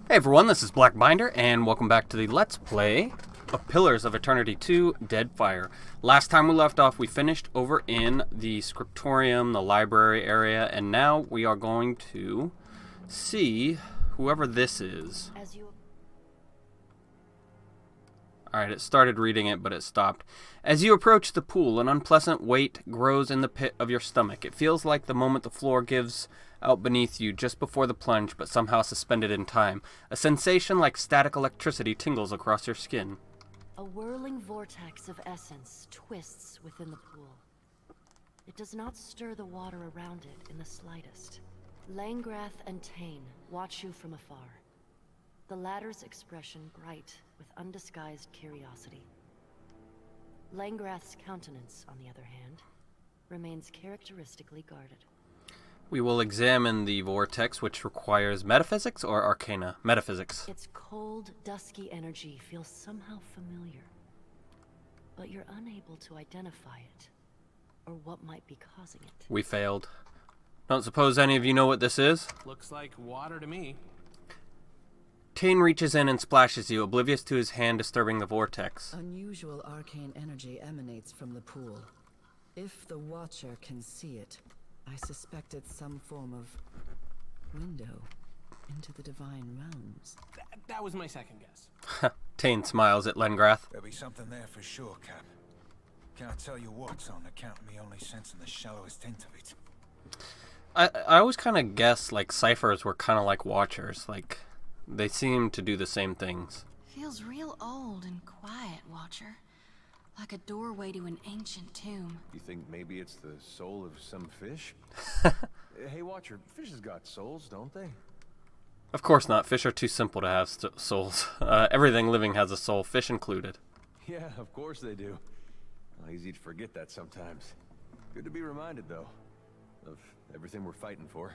Hey everyone, this is Black Binder, and welcome back to the Let's Play of Pillars of Eternity 2 Deadfire. Last time we left off, we finished over in the scriptorium, the library area, and now we are going to see whoever this is. Alright, it started reading it, but it stopped. As you approach the pool, an unpleasant weight grows in the pit of your stomach. It feels like the moment the floor gives out beneath you just before the plunge, but somehow suspended in time. A sensation like static electricity tingles across your skin. A whirling vortex of essence twists within the pool. It does not stir the water around it in the slightest. Langrath and Tane watch you from afar. The latter's expression bright with undisguised curiosity. Langrath's countenance, on the other hand, remains characteristically guarded. We will examine the vortex, which requires metaphysics or arcana? Metaphysics. Its cold, dusky energy feels somehow familiar, but you're unable to identify it, or what might be causing it. We failed. Don't suppose any of you know what this is? Looks like water to me. Tane reaches in and splashes you, oblivious to his hand disturbing the vortex. Unusual arcane energy emanates from the pool. If the Watcher can see it, I suspect it's some form of window into the divine realms. That was my second guess. Tane smiles at Lengrath. There'll be something there for sure, Cap. Can't tell you what's on account of me only sensing the shallowest hint of it. I always kind of guess like ciphers were kind of like Watchers. Like, they seem to do the same things. Feels real old and quiet, Watcher. Like a doorway to an ancient tomb. You think maybe it's the soul of some fish? Hey, Watcher, fishes got souls, don't they? Of course not. Fish are too simple to have souls. Everything living has a soul, fish included. Yeah, of course they do. Well, easy to forget that sometimes. Good to be reminded, though, of everything we're fighting for.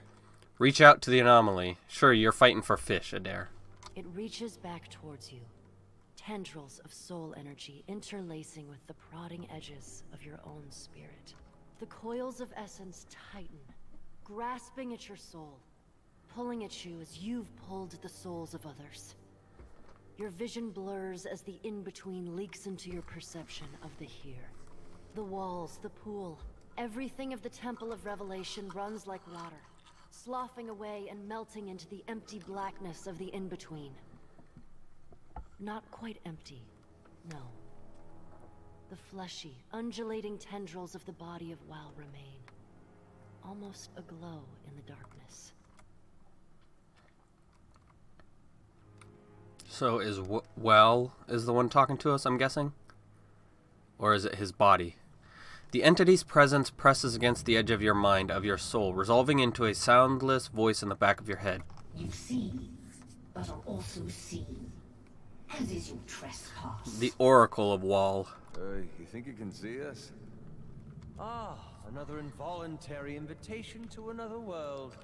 Reach out to the anomaly. Sure, you're fighting for fish, Adair. It reaches back towards you. Tendrils of soul energy interlacing with the prodding edges of your own spirit. The coils of essence tighten, grasping at your soul, pulling at you as you've pulled the souls of others. Your vision blurs as the in-between leaks into your perception of the here. The walls, the pool, everything of the Temple of Revelation runs like water, sloughing away and melting into the empty blackness of the in-between. Not quite empty, no. The fleshy, undulating tendrils of the body of Wow remain, almost aglow in the darkness. So is Well is the one talking to us, I'm guessing? Or is it his body? The entity's presence presses against the edge of your mind, of your soul, resolving into a soundless voice in the back of your head. You see, but are also seen. As is your trespass. The Oracle of Wall. You think you can see us? Ah, another involuntary invitation to another world.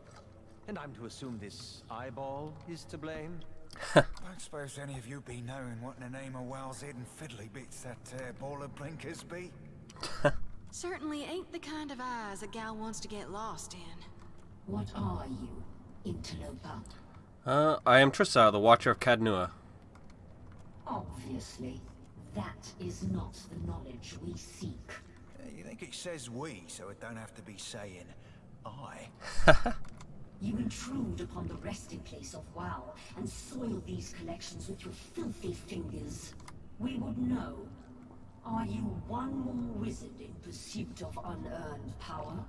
And I'm to assume this eyeball is to blame? Don't suppose any of you be knowing what in the name of Wow's hidden fiddly bits that ball of blinkers be? Certainly ain't the kind of eyes a gal wants to get lost in. What are you, interloper? I am Trissa, the Watcher of Cadnua. Obviously, that is not the knowledge we seek. You think it says we, so it don't have to be saying I? You intrude upon the resting place of Wow and soil these collections with your filthy fingers. We would know. Are you one more wizard in pursuit of unearned power?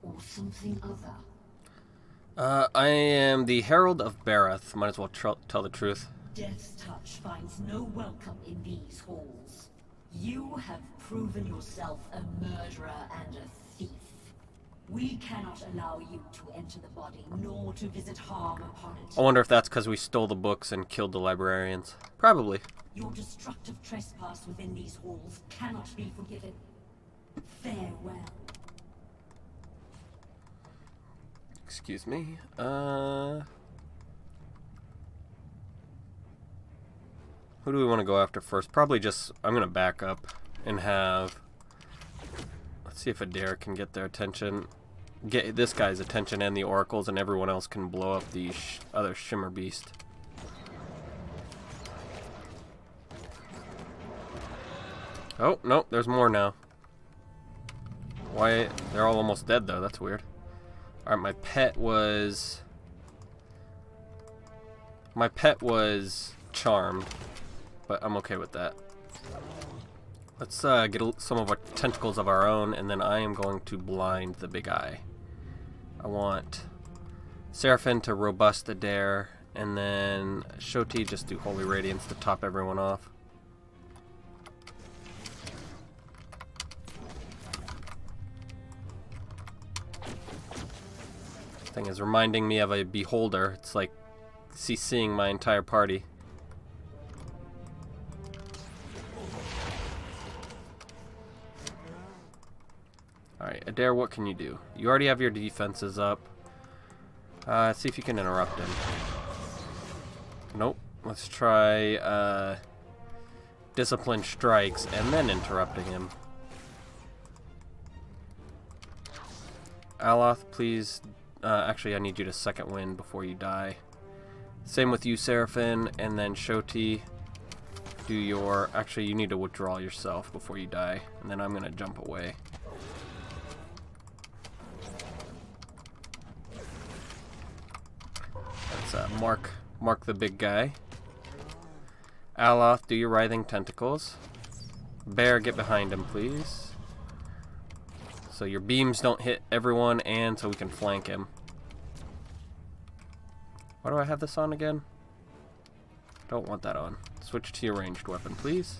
Or something other? I am the Herald of Bareth. Might as well tell the truth. Death's touch finds no welcome in these halls. You have proven yourself a murderer and a thief. We cannot allow you to enter the body, nor to visit harm upon it. I wonder if that's because we stole the books and killed the librarians. Probably. Your destructive trespass within these halls cannot be forgiven. Farewell. Excuse me. Who do we want to go after first? Probably just, I'm going to back up and have, let's see if Adair can get their attention. Get this guy's attention and the oracles, and everyone else can blow up the other Shimmer Beast. Oh, nope, there's more now. Why? They're all almost dead, though. That's weird. Alright, my pet was charmed, but I'm okay with that. Let's get some of our tentacles of our own, and then I am going to blind the big eye. I want Seraphim to robust Adair, and then Shoti just do Holy Radiance to top everyone off. This thing is reminding me of a beholder. It's like seeing my entire party. Alright, Adair, what can you do? You already have your defenses up. See if you can interrupt him. Nope. Let's try Discipline Strikes and then interrupting him. Aloth, please. Actually, I need you to second wind before you die. Same with you, Seraphim, and then Shoti. Do your... Actually, you need to withdraw yourself before you die, and then I'm going to jump away. Let's mark the big guy. Aloth, do your writhing tentacles. Bear, get behind him, please. So your beams don't hit everyone, and so we can flank him. Why do I have this on again? Don't want that on. Switch to your ranged weapon, please.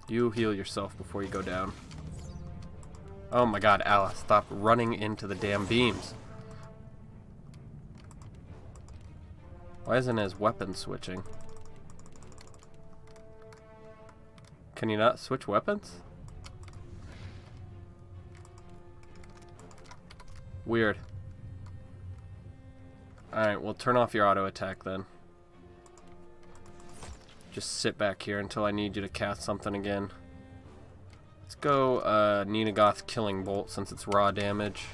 You heal yourself before you go down. Oh my god, Alice, stop running into the damn beams. Why isn't his weapon switching? Can you not switch weapons? Weird. Alright, well, turn off your auto attack then. Just sit back here until I need you to cast something again. Let's go Ninagoth Killing Bolt since it's raw damage.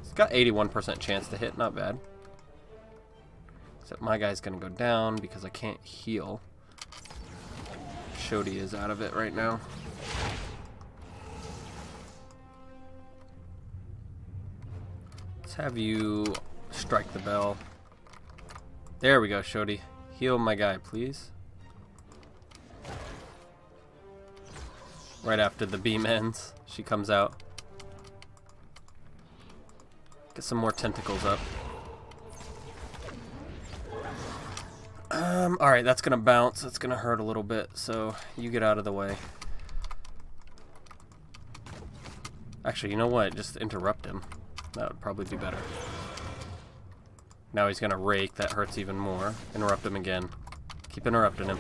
It's got 81% chance to hit, not bad. Except my guy's gonna go down because I can't heal. Shoti is out of it right now. Let's have you strike the bell. There we go, Shoti. Heal my guy, please. Right after the beam ends, she comes out. Get some more tentacles up. Alright, that's gonna bounce. That's gonna hurt a little bit, so you get out of the way. Actually, you know what? Just interrupt him. That would probably be better. Now he's gonna rake. That hurts even more. Interrupt him again. Keep interrupting him.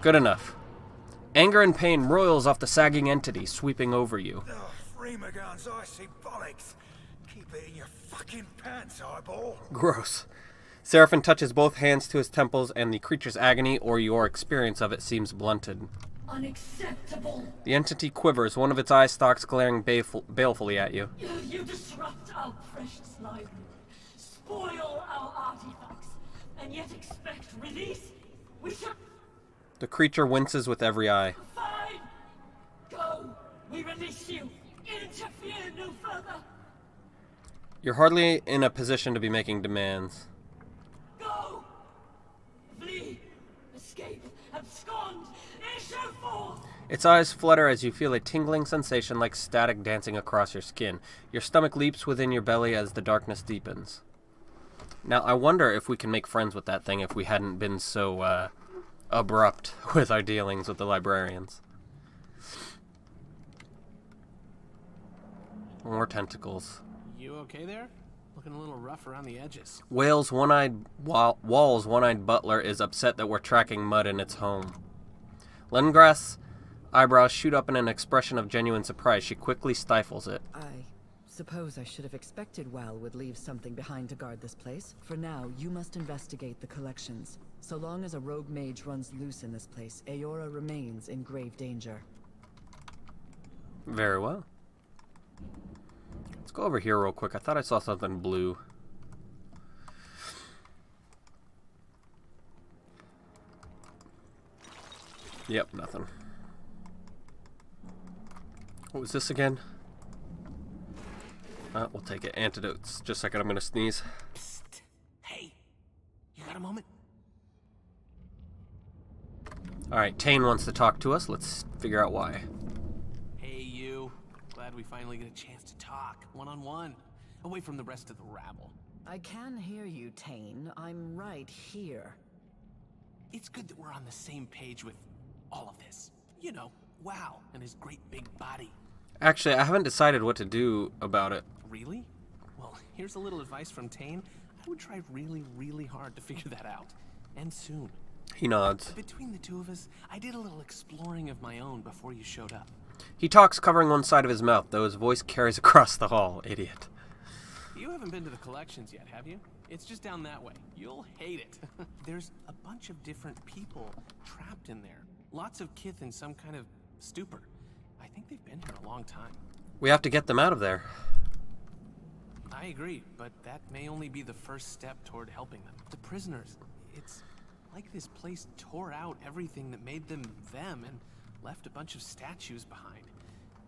Good enough. Anger and pain roils off the sagging entity, sweeping over you. Oh, Freemagun's icy bollocks. Keep it in your fucking pants, eyeball. Gross. Seraphim touches both hands to his temples, and the creature's agony, or your experience of it, seems blunted. Unacceptable. The entity quivers, one of its eye stalks glaring balefully at you. You disrupt our precious library, spoil our artifacts, and yet expect release? We should... The creature winces with every eye. Fine! Go! We release you! Interfere no further! You're hardly in a position to be making demands. Go! Flee! Escape! Abscond! Issue forth! Its eyes flutter as you feel a tingling sensation like static dancing across your skin. Your stomach leaps within your belly as the darkness deepens. Now, I wonder if we can make friends with that thing if we hadn't been so, abrupt with our dealings with the librarians. More tentacles. You okay there? Looking a little rough around the edges. Wall's one-eyed butler is upset that we're tracking mud in its home. Lengrath's eyebrows shoot up in an expression of genuine surprise. She quickly stifles it. I suppose I should have expected Wal would leave something behind to guard this place. For now, you must investigate the collections. So long as a rogue mage runs loose in this place, Aora remains in grave danger. Very well. Let's go over here real quick. I thought I saw something blue. Yep, nothing. What was this again? We'll take it. Antidotes. Just a second, I'm gonna sneeze. Psst. Hey, you got a moment? Alright, Tane wants to talk to us. Let's figure out why. Hey, you. Glad we finally get a chance to talk, one-on-one, away from the rest of the rabble. I can hear you, Tane. I'm right here. It's good that we're on the same page with all of this. You know, Wow and his great big body. Actually, I haven't decided what to do about it. Really? Well, here's a little advice from Tane. I would try really, really hard to figure that out. And soon. He nods. Between the two of us, I did a little exploring of my own before you showed up. He talks covering one side of his mouth, though his voice carries across the hall. Idiot. You haven't been to the collections yet, have you? It's just down that way. You'll hate it. There's a bunch of different people trapped in there. Lots of kith in some kind of stupor. I think they've been here a long time. We have to get them out of there. I agree, but that may only be the first step toward helping them. The prisoners, it's like this place tore out everything that made them them and left a bunch of statues behind.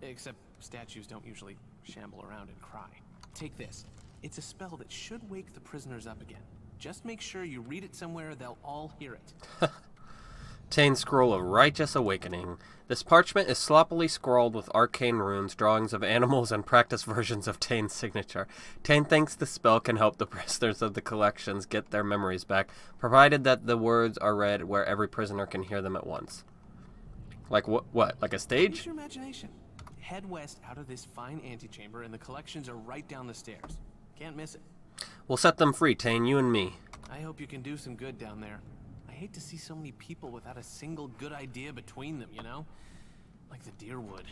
Except statues don't usually shamble around and cry. Take this. It's a spell that should wake the prisoners up again. Just make sure you read it somewhere they'll all hear it. Tane's Scroll of Righteous Awakening. This parchment is sloppily scrawled with arcane runes, drawings of animals, and practice versions of Tane's signature. Tane thinks the spell can help the prisoners of the collections get their memories back, provided that the words are read where every prisoner can hear them at once. Like what? Like a stage? Use your imagination. Head west out of this fine antechamber, and the collections are right down the stairs. Can't miss it. We'll set them free, Tane, you and me. I hope you can do some good down there. I hate to see so many people without a single good idea between them, you know? Like the Deerwood.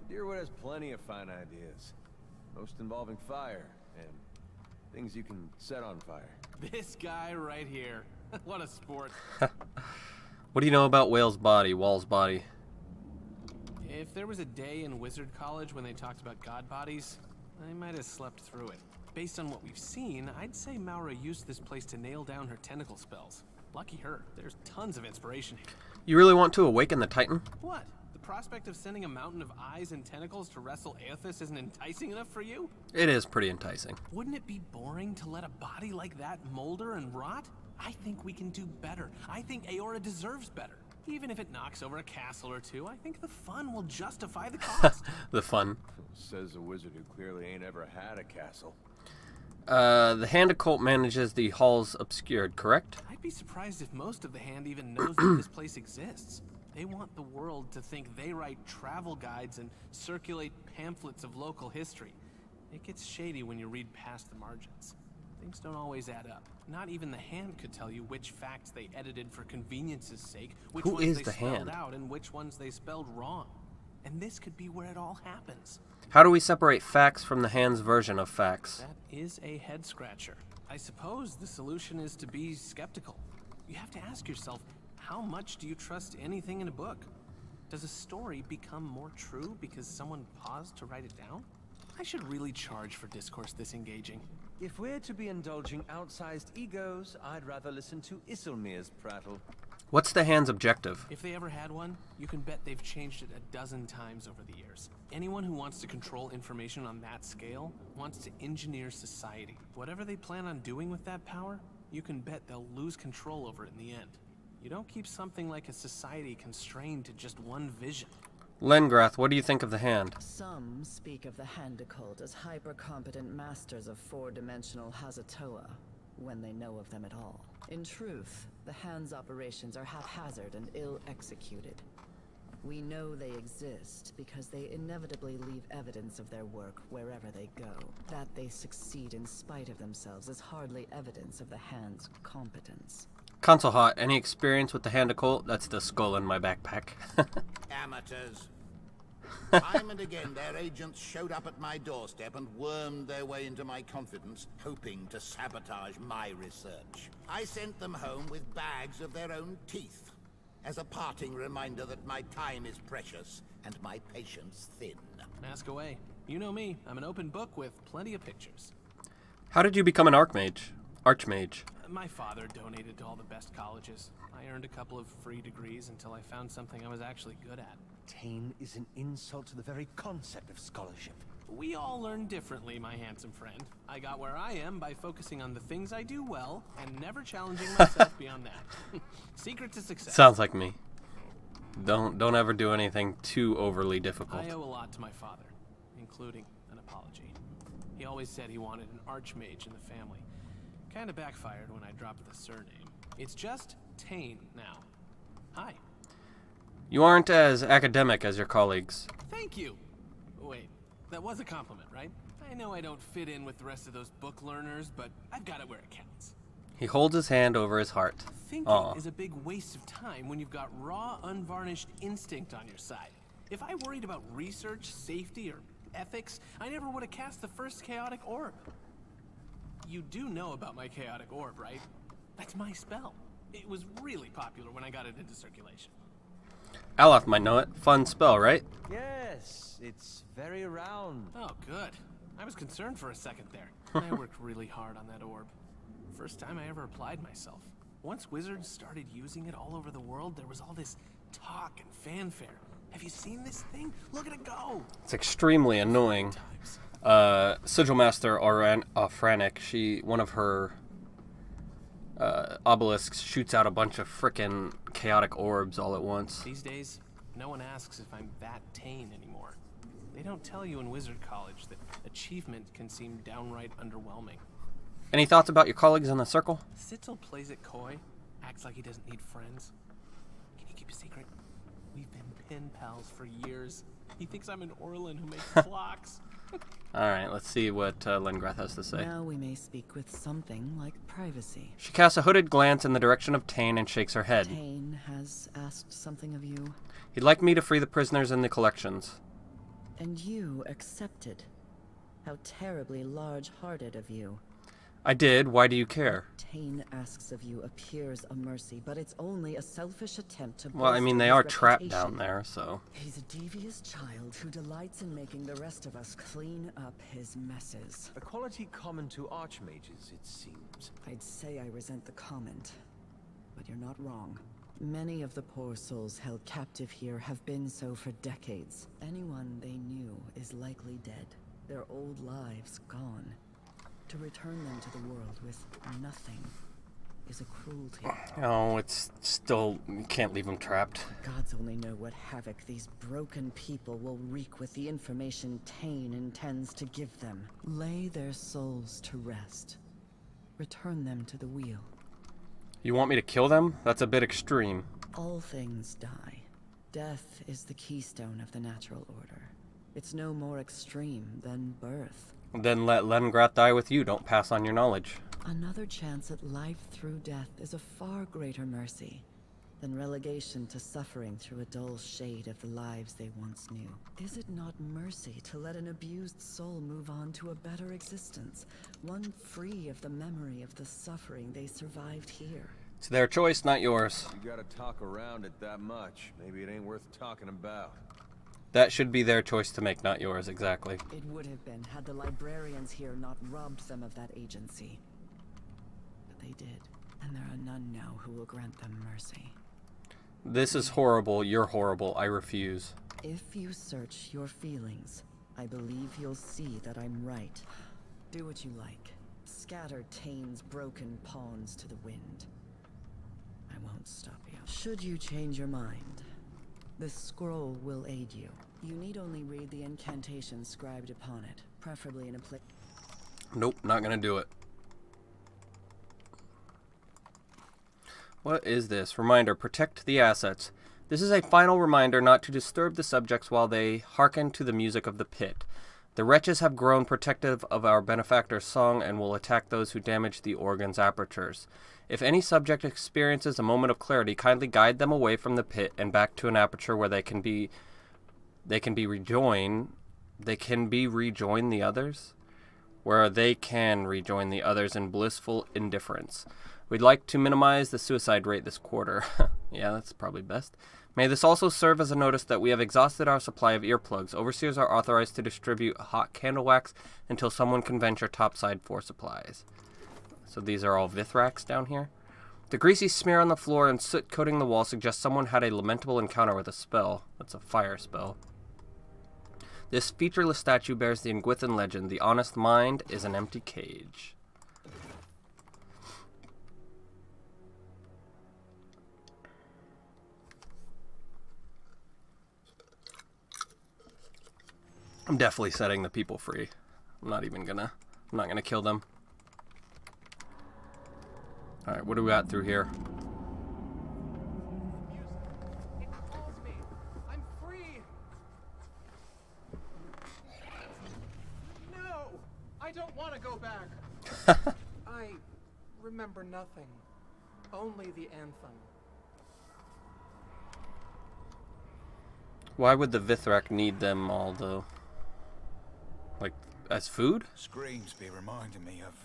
Deerwood has plenty of fine ideas. Most involving fire, and things you can set on fire. This guy right here. What a sport. What do you know about Whale's body, Wall's body? If there was a day in Wizard College when they talked about god bodies, I might have slept through it. Based on what we've seen, I'd say Maura used this place to nail down her tentacle spells. Lucky her. There's tons of inspiration here. You really want to awaken the Titan? What? The prospect of sending a mountain of eyes and tentacles to wrestle Aethys isn't enticing enough for you? It is pretty enticing. Wouldn't it be boring to let a body like that molder and rot? I think we can do better. I think Aora deserves better. Even if it knocks over a castle or two, I think the fun will justify the cost. The fun. Says a wizard who clearly ain't ever had a castle. The Hand Occult manages the Halls Obscured, correct? I'd be surprised if most of the Hand even knows that this place exists. They want the world to think they write travel guides and circulate pamphlets of local history. It gets shady when you read past the margins. Things don't always add up. Not even the Hand could tell you which facts they edited for convenience's sake, which Who ones is they the spelled Hand? out, and which ones they spelled wrong. And this could be where it all happens. How do we separate facts from the Hand's version of facts? That is a head scratcher. I suppose the solution is to be skeptical. You have to ask yourself, how much do you trust anything in a book? Does a story become more true because someone paused to write it down? I should really charge for discourse this engaging. If we're to be indulging outsized egos, I'd rather listen to Isilmir's prattle. What's the Hand's objective? If they ever had one, you can bet they've changed it a dozen times over the years. Anyone who wants to control information on that scale wants to engineer society. Whatever they plan on doing with that power, you can bet they'll lose control over it in the end. You don't keep something like a society constrained to just one vision. Lengrath, what do you think of the Hand? Some speak of the Hand Occult as hyper-competent masters of four-dimensional Hazatoa, when they know of them at all. In truth, the Hand's operations are haphazard and ill-executed. We know they exist because they inevitably leave evidence of their work wherever they go. That they succeed in spite of themselves is hardly evidence of the Hand's competence. Console Hot, any experience with the Hand Occult? That's the skull in my backpack. Amateurs. Time and again, their agents showed up at my doorstep and wormed their way into my confidence, hoping to sabotage my research. I sent them home with bags of their own teeth, as a parting reminder that my time is precious and my patience thin. Ask away. You know me, I'm an open book with plenty of pictures. How did you become an Archmage? My father donated to all the best colleges. I earned a couple of free degrees until I found something I was actually good at. Tane is an insult to the very concept of scholarship. We all learn differently, my handsome friend. I got where I am by focusing on the things I do well and never challenging myself beyond that. Secret to success. Sounds like me. Don't ever do anything too overly difficult. I owe a lot to my father, including an apology. He always said he wanted an archmage in the family. Kinda backfired when I dropped the surname. It's just Tane now. Hi. You aren't as academic as your colleagues. Thank you. Wait, that was a compliment, right? I know I don't fit in with the rest of those book learners, but I've got it where it counts. He holds his hand over his heart. Thinking is a big waste of time when you've got raw, unvarnished instinct on your side. If I worried about research, safety, or ethics, I never would have cast the first chaotic orb. You do know about my chaotic orb, right? That's my spell. It was really popular when I got it into circulation. Aloth might know it. Fun spell, right? Yes, it's very round. Oh, good. I was concerned for a second there. I worked really hard on that orb. First time I ever applied myself. Once wizards started using it all over the world, there was all this talk and fanfare. Have you seen this thing? Look at it go! It's extremely annoying. Sigil Master Fyonlecg, one of her obelisks shoots out a bunch of frickin' chaotic orbs all at once. These days, no one asks if I'm that Tane anymore. They don't tell you in Wizard College that achievement can seem downright underwhelming. Any thoughts about your colleagues in the circle? Sitzel plays it coy, acts like he doesn't need friends. Can you keep a secret? We've been pen pals for years. He thinks I'm an Orlin who makes clocks. Alright, let's see what Lengrath has to say. Now we may speak with something like privacy. She casts a hooded glance in the direction of Tane and shakes her head. Tane has asked something of you. He'd like me to free the prisoners in the collections. And you accepted. How terribly large-hearted of you. I did. Why do you care? Tane asks of you appears a mercy, but it's only a selfish attempt to Well, I mean, they bolster are his trapped reputation. down there, so... He's a devious child who delights in making the rest of us clean up his messes. A quality common to archmages, it seems. I'd say I resent the comment, but you're not wrong. Many of the poor souls held captive here have been so for decades. Anyone they knew is likely dead, their old lives gone. To return them to the world with nothing is a cruelty. Oh, it's still... You can't leave them trapped. Gods only know what havoc these broken people will wreak with the information Tane intends to give them. Lay their souls to rest. Return them to the wheel. You want me to kill them? That's a bit extreme. All things die. Death is the keystone of the natural order. It's no more extreme than birth. Then let Lengrath die with you. Don't pass on your knowledge. Another chance at life through death is a far greater mercy than relegation to suffering through a dull shade of the lives they once knew. Is it not mercy to let an abused soul move on to a better existence, one free of the memory of the suffering they survived here? It's their choice, not yours. You gotta talk around it that much. Maybe it ain't worth talking about. That should be their choice to make, not yours, exactly. It would have been had the librarians here not robbed them of that agency. But they did, and there are none now who will grant them mercy. This is horrible. You're horrible. I refuse. If you search your feelings, I believe you'll see that I'm right. Do what you like. Scatter Tane's broken pawns to the wind. I won't stop you. Should you change your mind, this scroll will aid you. You need only read the incantation scribed upon it, preferably in a place. Nope, not gonna do it. What is this? Reminder, protect the assets. This is a final reminder not to disturb the subjects while they hearken to the music of the pit. The wretches have grown protective of our benefactor's song and will attack those who damage the organ's apertures. If any subject experiences a moment of clarity, kindly guide them away from the pit and back to an aperture where they can be rejoin the others? Where they can rejoin the others in blissful indifference. We'd like to minimize the suicide rate this quarter. Yeah, that's probably best. May this also serve as a notice that we have exhausted our supply of earplugs. Overseers are authorized to distribute hot candle wax until someone can venture topside for supplies. So these are all Vithraks down here. The greasy smear on the floor and soot coating the wall suggests someone had a lamentable encounter with a spell. That's a fire spell. This featureless statue bears the Ingwithan legend, the honest mind is an empty cage. I'm definitely setting the people free. I'm not gonna kill them. Alright, what do we got through here? It calls me. I'm free. No, I don't want to go back. I remember nothing. Only the anthem. Why would the Vithrak need them all, though? Like, as food? Screams be reminding me of,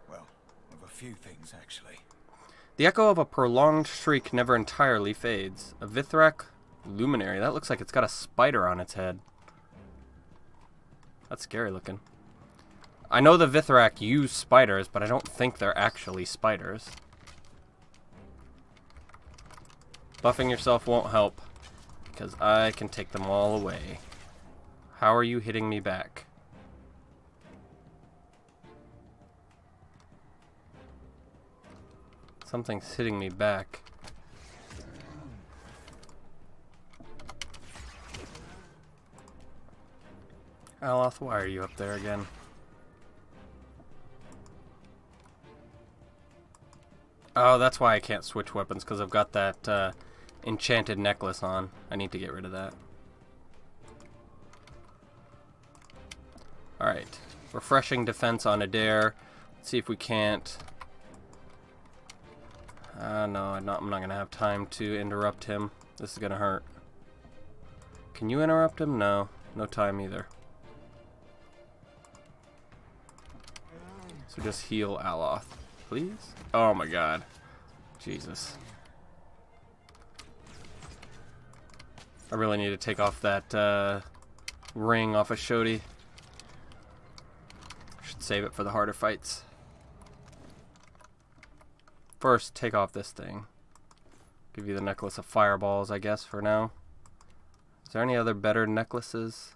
well, of a few things, actually. The echo of a prolonged shriek never entirely fades. A Vithrak luminary. That looks like it's got a spider on its head. That's scary looking. I know the Vithrak use spiders, but I don't think they're actually spiders. Buffing yourself won't help, because I can take them all away. How are you hitting me back? Something's hitting me back. Aloth, why are you up there again? Oh, that's why I can't switch weapons, because I've got that enchanted necklace on. I need to get rid of that. Alright. Refreshing defense on Adair. Let's see if we can't... no, I'm not going to have time to interrupt him. This is going to hurt. Can you interrupt him? No. No time either. So just heal Aloth, please. Oh my god. Jesus. I really need to take off that ring off of Shodi. Should save it for the harder fights. First, take off this thing. Give you the necklace of fireballs, I guess, for now. Is there any other better necklaces?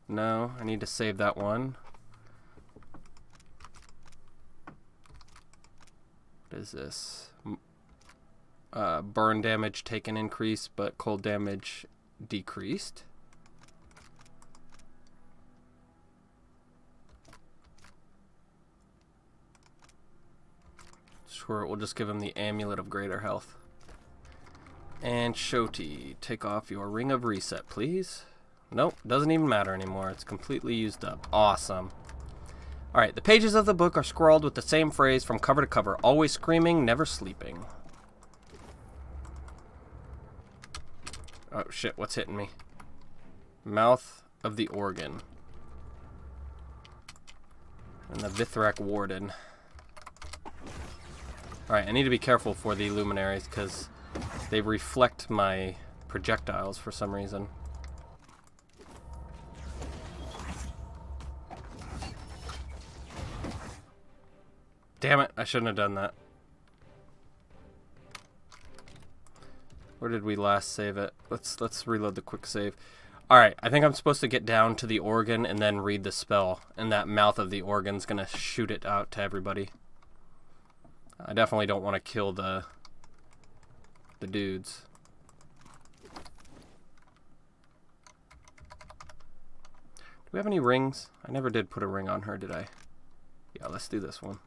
No, I need to save that one. What is this? Burn damage taken increased, but cold damage decreased. Sure, we'll just give him the Amulet of Greater Health. And Shoti, take off your Ring of Reset, please. Nope, doesn't even matter anymore. It's completely used up. Awesome. Alright, the pages of the book are scrawled with the same phrase from cover to cover. Always screaming, never sleeping. Oh shit, what's hitting me? Mouth of the Organ. And the Vithrak Warden. Alright, I need to be careful for the luminaries because they reflect my projectiles for some reason. Damn it, I shouldn't have done that. Where did we last save it? Let's reload the quick save. Alright, I think I'm supposed to get down to the organ and then read the spell. And that mouth of the organ's gonna shoot it out to everybody. I definitely don't want to kill the dudes. Do we have any rings? I never did put a ring on her, did I? Yeah, let's do this one.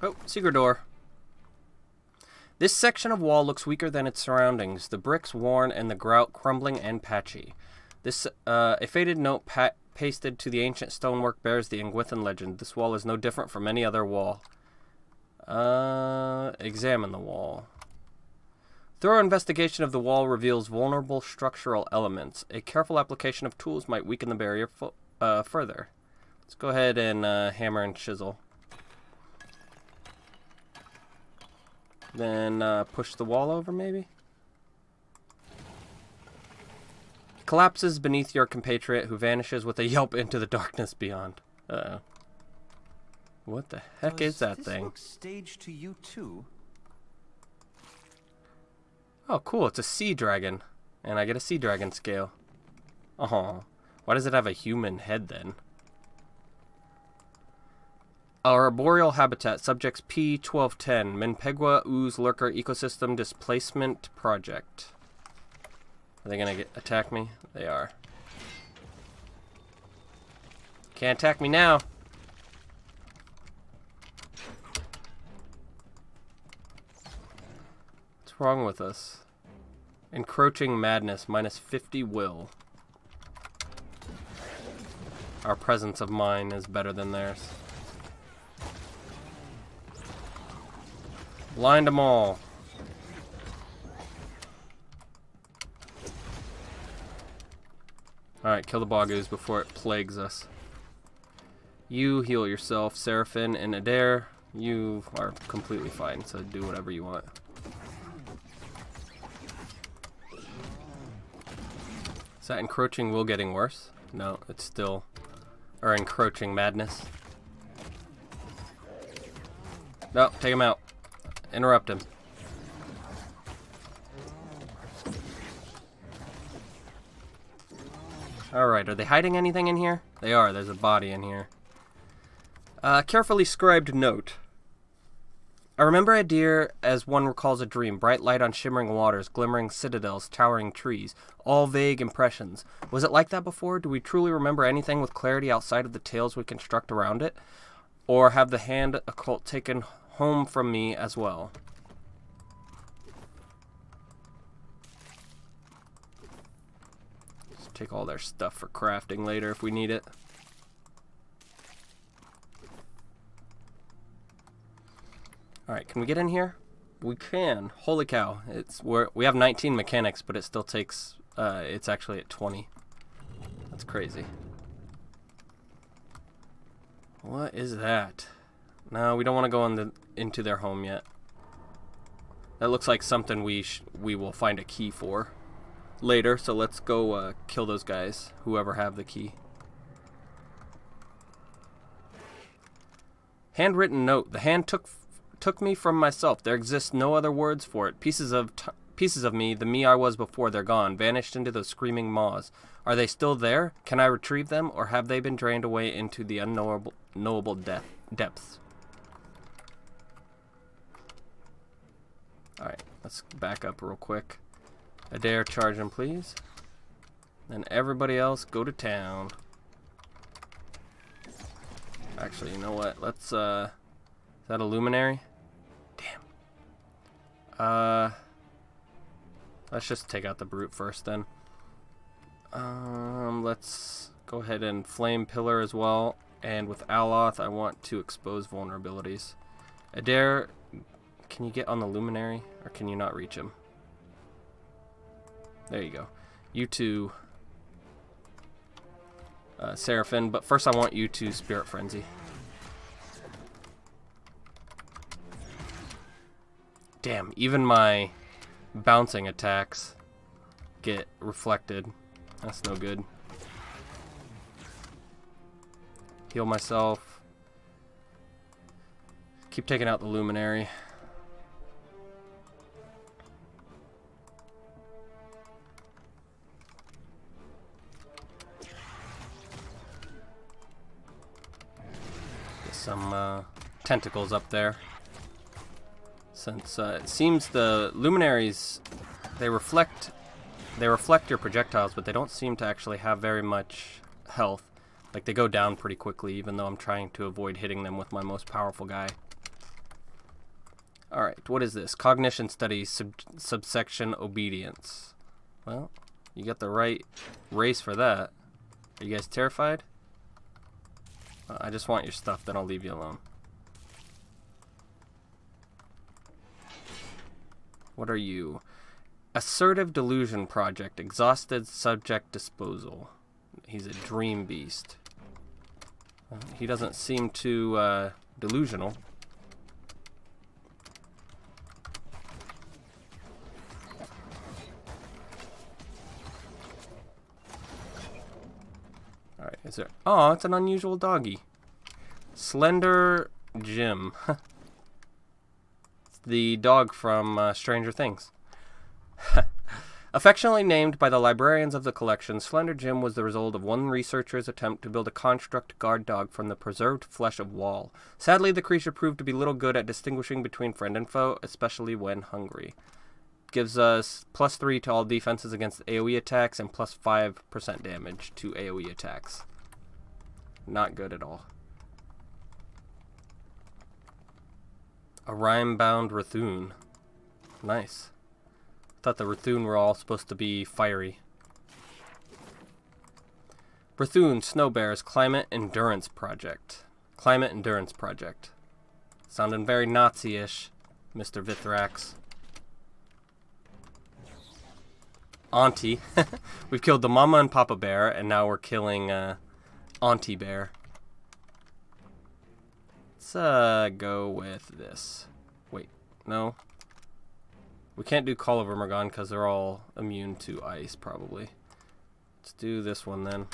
Oh, secret door. This section of wall looks weaker than its surroundings, the bricks worn and the grout crumbling and patchy. This a faded note pasted to the ancient stonework bears the Ingwithan legend. This wall is no different from any other wall. Examine the wall. Thorough investigation of the wall reveals vulnerable structural elements. A careful application of tools might weaken the barrier further. Let's go ahead and hammer and chisel. Then push the wall over, maybe? Collapses beneath your compatriot, who vanishes with a yelp into the darkness beyond. Uh-oh. What the heck is that thing? Look staged to you too? Oh, cool. It's a sea dragon. And I get a sea dragon scale. Oh, why does it have a human head then? Our arboreal habitat, subjects P-1210, Menpegwa Ooze Lurker Ecosystem Displacement Project. Are they gonna attack me? They are. Can't attack me now. What's wrong with us? Encroaching madness, minus 50 will. Our presence of mind is better than theirs. Blind them all. Alright, kill the Bogus before it plagues us. You heal yourself, Seraphim and Adair. You are completely fine, so do whatever you want. Is that encroaching will getting worse? No, it's still... Or encroaching madness. No, take him out. Interrupt him. Alright, are they hiding anything in here? They are, there's a body in here. Carefully scribed note. I remember Adair as one recalls a dream. Bright light on shimmering waters, glimmering citadels, towering trees. All vague impressions. Was it like that before? Do we truly remember anything with clarity outside of the tales we construct around it? Or have the hand occult taken home from me as well? Let's take all their stuff for crafting later if we need it. Alright, can we get in here? We can. Holy cow. We have 19 mechanics, but it still takes... it's actually at 20. That's crazy. What is that? No, we don't want to go into their home yet. That looks like something we will find a key for later, so let's go kill those guys, whoever have the key. Handwritten note. The hand took me from myself. There exists no other words for it. Pieces of me, the me I was before, they're gone, vanished into those screaming maws. Are they still there? Can I retrieve them, or have they been drained away into the unknowable depths? Alright, let's back up real quick. Adair, charge him, please. Then everybody else, go to town. Actually, you know what? Let's, is that a luminary? Damn. Let's just take out the brute first then. Let's go ahead and flame pillar as well. And with Aloth, I want to expose vulnerabilities. Adair, can you get on the luminary? Or can you not reach him? There you go. You two, Seraphim, but first I want you to Spirit Frenzy. Damn, even my bouncing attacks get reflected. That's no good. Heal myself. Keep taking out the luminary. Get some tentacles up there. Since it seems the luminaries, they reflect your projectiles, but they don't seem to actually have very much health. Like, they go down pretty quickly, even though I'm trying to avoid hitting them with my most powerful guy. Alright, what is this? Cognition Studies, subsection Obedience. Well, you got the right race for that. Are you guys terrified? I just want your stuff, then I'll leave you alone. What are you? Assertive Delusion Project. Exhausted Subject Disposal. He's a dream beast. He doesn't seem too delusional. there? Oh, it's an unusual doggy. Slender Jim. The dog from Stranger Things. Affectionately named by the librarians of the collection, Slender Jim was the result of one researcher's attempt to build a construct guard dog from the preserved flesh of Wall. Sadly, the creature proved to be little good at distinguishing between friend and foe, especially when hungry. Gives us +3 to all defenses against AoE attacks and +5% damage to AoE attacks. Not good at all. A rhyme-bound Rathun. Nice. Thought the Rathun were all supposed to be fiery. Rathun Snow Bears Climate Endurance Project. Climate Endurance Project. Sounding very Nazi-ish, Mr. Vithrax. Auntie. We've killed the Mama and Papa Bear, and now we're killing Auntie Bear. Let's go with this. Wait, no. We can't do Call of Ermagon because they're all immune to ice, probably. Let's do this one then.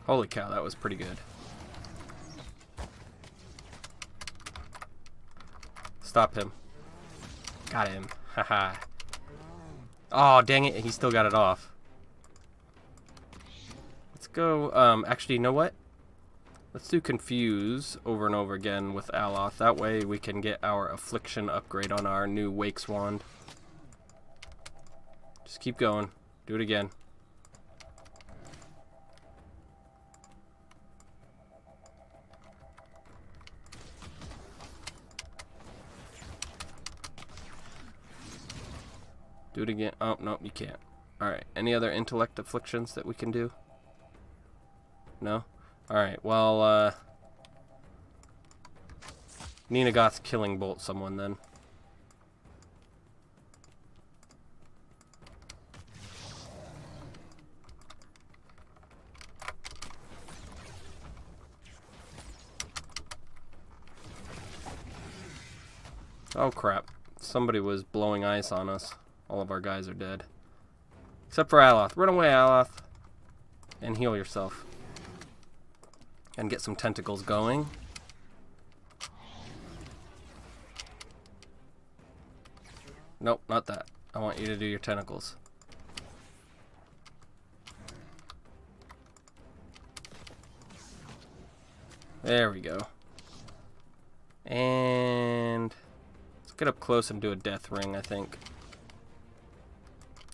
Holy cow, that was pretty good. Stop him. Got him. Haha. Oh, dang it. He still got it off. Let's go. Actually, you know what? Let's do Confuse over and over again with Aloth. That way we can get our Affliction upgrade on our new Wake's Wand. Just keep going. Do it again. Do it again. Oh, no, you can't. Alright, any other intellect afflictions that we can do? No? Alright, well, Ninagoth's Killing Bolt someone then. Oh crap. Somebody was blowing ice on us. All of our guys are dead. Except for Aloth. Run away, Aloth. And heal yourself. And get some tentacles going. Nope, not that. I want you to do your tentacles. There we go. And let's get up close and do a death ring, I think.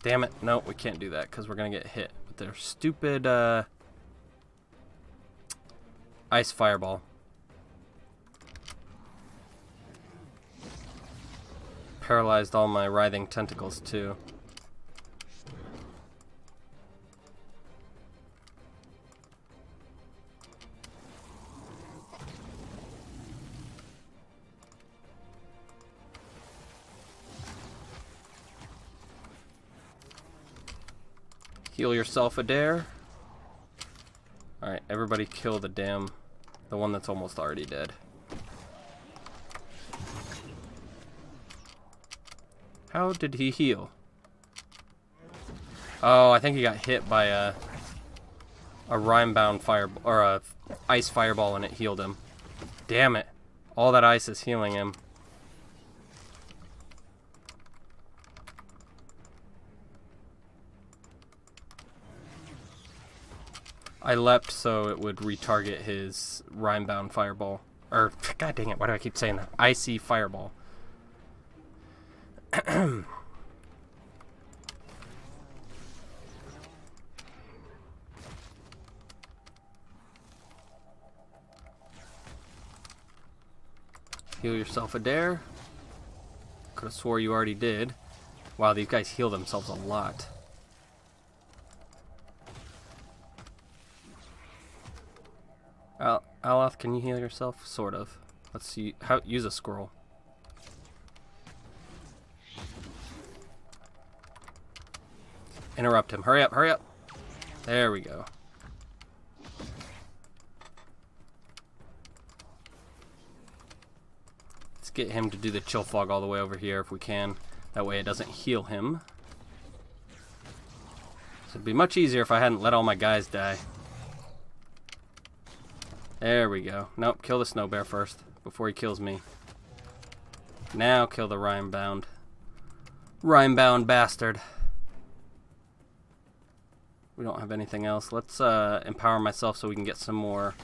Damn it. No, we can't do that because we're going to get hit with their stupid ice fireball. Paralyzed all my writhing tentacles too. Heal yourself, Adair. Alright, everybody kill the one that's almost already dead. How did he heal? Oh, I think he got hit by a rime-bound fireball, or a ice fireball, and it healed him. Damn it. All that ice is healing him. I leapt so it would retarget his rime-bound fireball. Or, god dang it, why do I keep saying that? Icy fireball. Heal yourself, Adair. Could have swore you already did. Wow, these guys heal themselves a lot. Aloth, can you heal yourself? Sort of. Let's see. Use a scroll. Interrupt him. Hurry up, hurry up. There we go. Let's get him to do the chill fog all the way over here if we can. That way it doesn't heal him. So it'd be much easier if I hadn't let all my guys die. There we go. Nope, kill the snow bear first, before he kills me. Now kill the rime-bound. Rime-bound bastard. We don't have anything else. Let's empower myself so we can get some more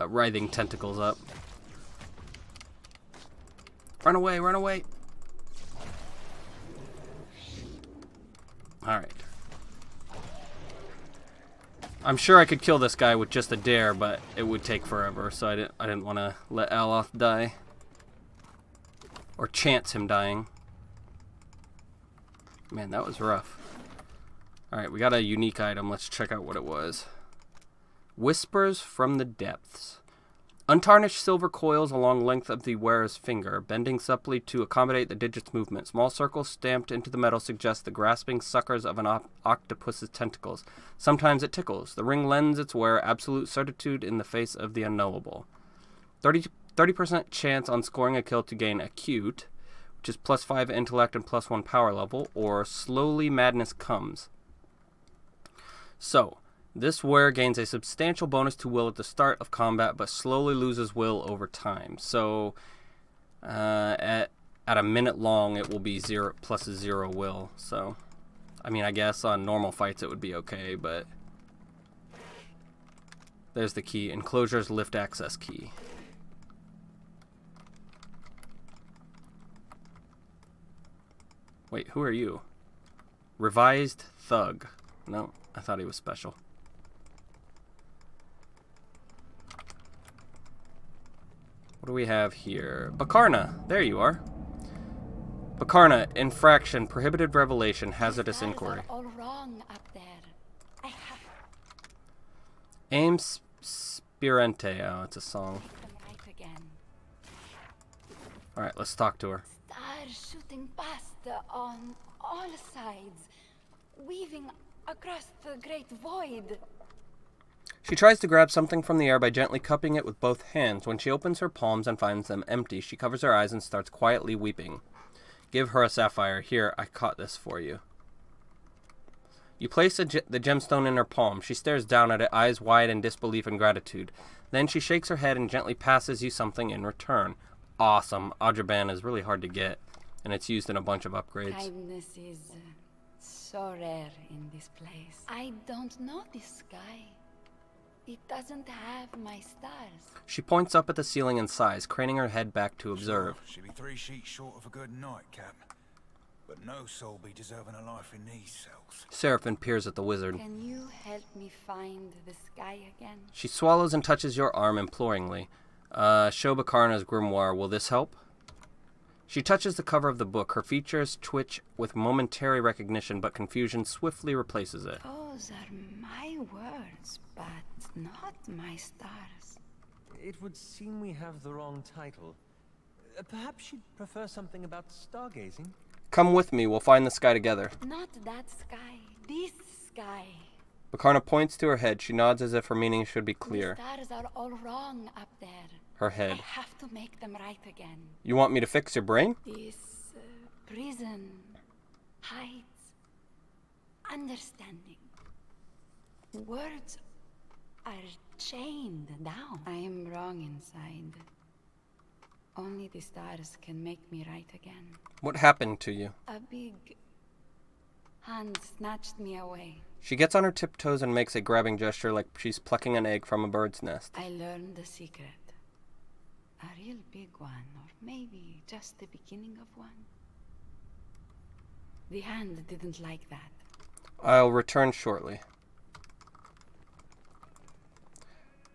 writhing tentacles up. Run away, run away! Alright. I'm sure I could kill this guy with just a dare, but it would take forever, so I didn't want to let Aloth die. Or chance him dying. Man, that was rough. Alright, we got a unique item. Let's check out what it was. Whispers from the Depths. Untarnished silver coils along length of the wearer's finger, bending supplely to accommodate the digit's movement. Small circles stamped into the metal suggest the grasping suckers of an octopus's tentacles. Sometimes it tickles. The ring lends its wearer absolute certitude in the face of the unknowable. 30% chance on scoring a kill to gain Acute, which is +5 intellect and +1 power level, or Slowly Madness Comes. So, this wearer gains a substantial bonus to will at the start of combat, but slowly loses will over time. So, at a minute long, it will be +0 will. So, I mean, I guess on normal fights it would be okay, but there's the key. Enclosure's lift access key. Wait, who are you? Revised Thug. No, I thought he was special. What do we have here? Bakarna, there you are. Bakarna, infraction, prohibited revelation, hazardous inquiry. All wrong up there. I have Aim Spirente. Oh, it's a song. them right again. Alright, let's talk to her. Stars shooting past on all sides, weaving across the great void. She tries to grab something from the air by gently cupping it with both hands. When she opens her palms and finds them empty, she covers her eyes and starts quietly weeping. Give her a sapphire. Here, I caught this for you. You place the gemstone in her palm. She stares down at it, eyes wide in disbelief and gratitude. Then she shakes her head and gently passes you something in return. Awesome. Adraban is really hard to get, and it's used in a bunch of upgrades. Kindness is so rare in this place. I don't know this guy. It doesn't have my stars. She points up at the ceiling and sighs, craning her head back to observe. Sure, she'd be 3 sheets short of a good nightcap. But no soul be deserving a life in these cells. Seraphim peers at the wizard. Can you help me find this guy again? She swallows and touches your arm imploringly. Show Bakarna's grimoire. Will this help? She touches the cover of the book. Her features twitch with momentary recognition, but confusion swiftly replaces it. Those are my words, but not my stars. It would seem we have the wrong title. Perhaps she'd prefer something about stargazing? Come with me. We'll find the sky together. Not that sky. This sky. Bakarna points to her head. She nods as if her meaning should be The clear. stars are all wrong up there. Her I head. have to make them right again. You want me to fix your brain? This prison hides understanding. Words are chained down. I am wrong inside. Only the stars can make me right again. What happened to you? A big hand snatched me away. She gets on her tiptoes and makes a grabbing gesture like she's plucking an egg from a bird's nest. I learned the secret. A real big one, or maybe just the beginning of one. The hand didn't like that. I'll return shortly.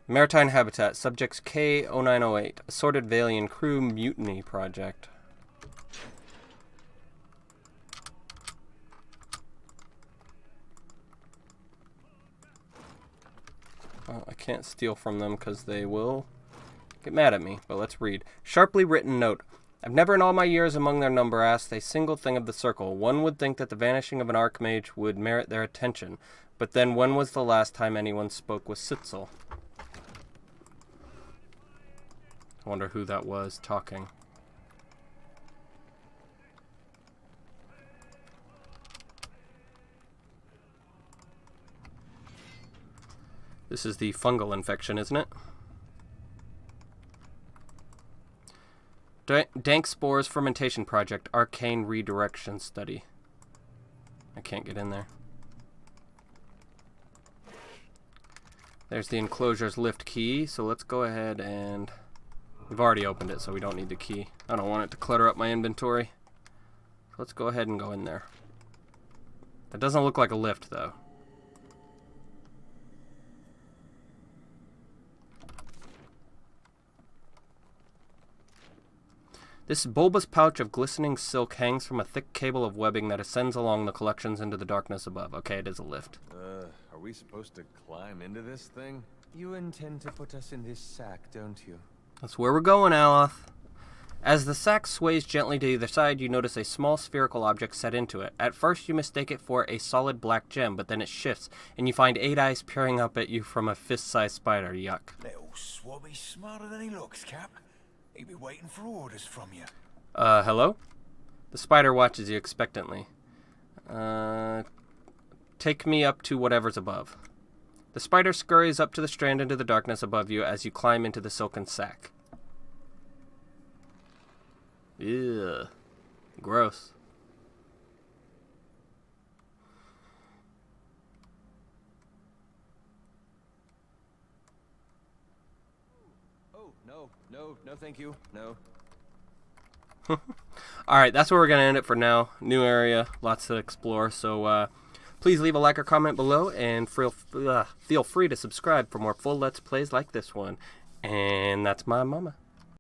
Maritime Habitat, subjects K-0908, Assorted Valian Crew Mutiny Project. Well, I can't steal from them because they will get mad at me, but let's read. Sharply written note. I've never in all my years among their number asked a single thing of the circle. One would think that the vanishing of an archmage would merit their attention, but then when was the last time anyone spoke with Sitzel? I wonder who that was talking. This is the fungal infection, isn't it? Dank Spores Fermentation Project, Arcane Redirection Study. I can't get in there. There's the enclosure's lift key, so let's go ahead and... We've already opened it, so we don't need the key. I don't want it to clutter up my inventory. So let's go ahead and go in there. That doesn't look like a lift, though. This bulbous pouch of glistening silk hangs from a thick cable of webbing that ascends along the collections into the darkness above. Okay, it is a lift. Are we supposed to climb into this thing? You intend to put us in this sack, don't you? That's where we're going, Aloth. As the sack sways gently to either side, you notice a small spherical object set into it. At first, you mistake it for a solid black gem, but then it shifts, and you find 8 eyes peering up at you from a fist-sized spider. Yuck. Little swabby's smarter than he looks, Cap. He'll be waiting for orders from you. Hello? The spider watches you expectantly. Take me up to whatever's above. The spider scurries up to the strand into the darkness above you as you climb into the silken sack. Ew. Gross. Oh, no, thank you. No. Alright, that's where we're going to end it for now. New area, lots to explore, so please leave a like or comment below, and feel free to subscribe for more full Let's Plays like this one. And that's my mama.